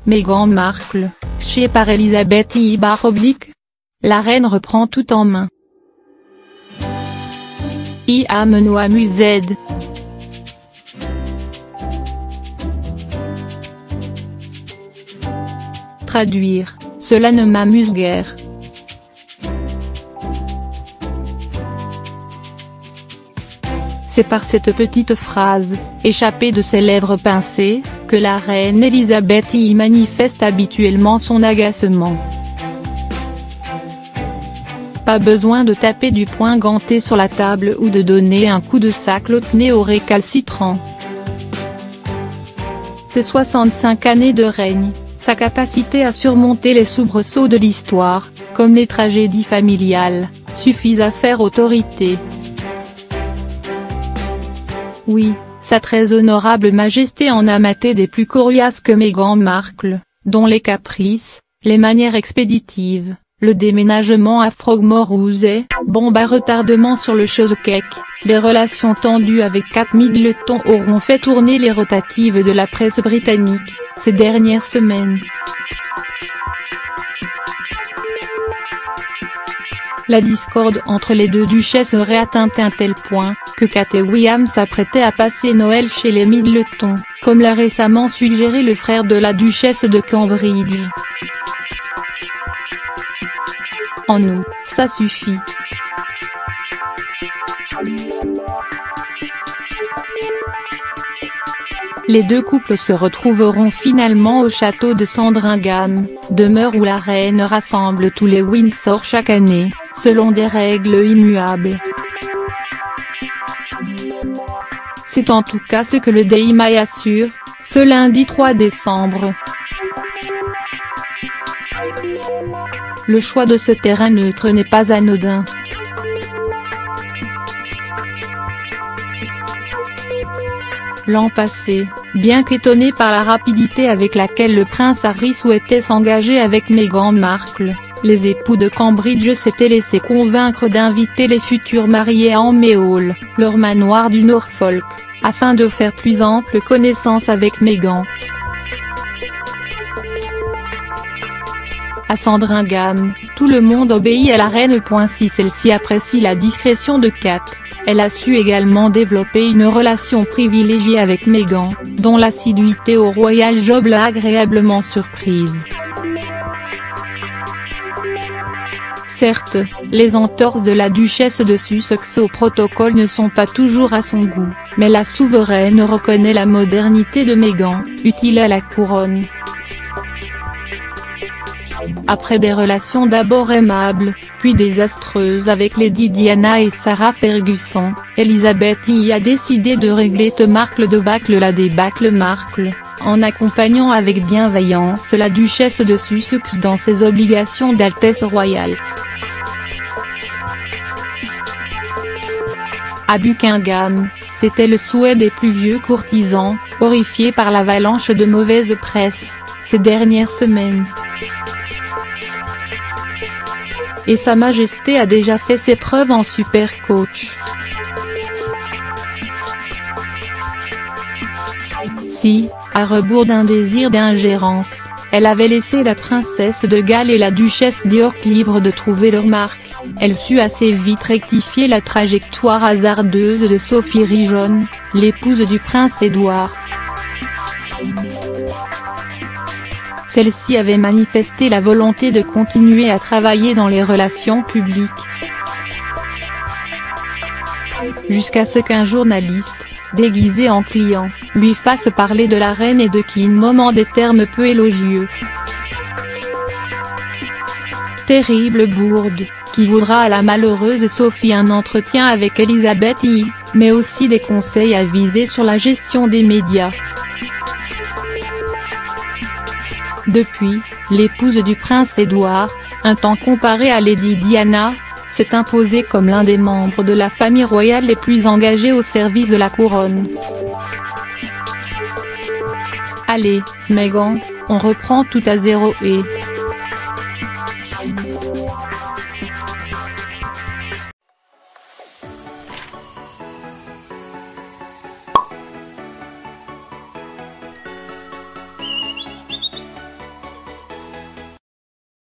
Meghan Markle, chez par Elisabeth Ibaroblik. La reine reprend tout en main. IAMNOAMUZ. Traduire, cela ne m'amuse guère. C'est par cette petite phrase, échappée de ses lèvres pincées, que la reine Elisabeth y manifeste habituellement son agacement. Pas besoin de taper du poing ganté sur la table ou de donner un coup de sac au récalcitrant. Ses 65 années de règne, sa capacité à surmonter les soubresauts de l'histoire, comme les tragédies familiales, suffisent à faire autorité. Oui, sa très honorable majesté en a maté des plus coriaces que Meghan Markle, dont les caprices, les manières expéditives, le déménagement à Frogmore House, bombe à retardement sur le cheesecake, des relations tendues avec Kate Middleton auront fait tourner les rotatives de la presse britannique, ces dernières semaines. La discorde entre les deux duchesses aurait atteint un tel point, que Kate et William s'apprêtaient à passer Noël chez les Middleton, comme l'a récemment suggéré le frère de la duchesse de Cambridge. En nous, ça suffit. Les deux couples se retrouveront finalement au château de Sandringham, demeure où la reine rassemble tous les Windsor chaque année, selon des règles immuables. C'est en tout cas ce que le Daily Mail assure, ce lundi 3 décembre. Le choix de ce terrain neutre n'est pas anodin. L'an passé, bien qu'étonné par la rapidité avec laquelle le prince Harry souhaitait s'engager avec Meghan Markle, les époux de Cambridge s'étaient laissés convaincre d'inviter les futurs mariés à Amey Hall, leur manoir du Norfolk, afin de faire plus ample connaissance avec Meghan. À Sandringham, tout le monde obéit à la reine. Si celle-ci apprécie la discrétion de Kate, elle a su également développer une relation privilégiée avec Meghan, dont l'assiduité au Royal Job l'a agréablement surprise. Certes, les entorses de la duchesse de Sussex au protocole ne sont pas toujours à son goût, mais la souveraine reconnaît la modernité de Meghan, utile à la couronne. Après des relations d'abord aimables, puis désastreuses avec Lady Diana et Sarah Ferguson, Elisabeth y a décidé de régler la débâcle Markle, en accompagnant avec bienveillance la duchesse de Sussex dans ses obligations d'altesse royale. À Buckingham, c'était le souhait des plus vieux courtisans, horrifiés par l'avalanche de mauvaise presse, ces dernières semaines. Et Sa Majesté a déjà fait ses preuves en super coach. Si, à rebours d'un désir d'ingérence, elle avait laissé la princesse de Galles et la duchesse d'York libres de trouver leur marque, elle sut assez vite rectifier la trajectoire hasardeuse de Sophie Rijon, l'épouse du prince Édouard. Celle-ci avait manifesté la volonté de continuer à travailler dans les relations publiques. Jusqu'à ce qu'un journaliste, déguisé en client, lui fasse parler de la reine et de Kingdom en des termes peu élogieux. Terrible bourde, qui voudra à la malheureuse Sophie un entretien avec Elisabeth I, mais aussi des conseils avisés sur la gestion des médias. Depuis, l'épouse du prince Édouard, un temps comparée à Lady Diana, s'est imposée comme l'un des membres de la famille royale les plus engagés au service de la couronne. Allez, Meghan, on reprend tout à zéro et…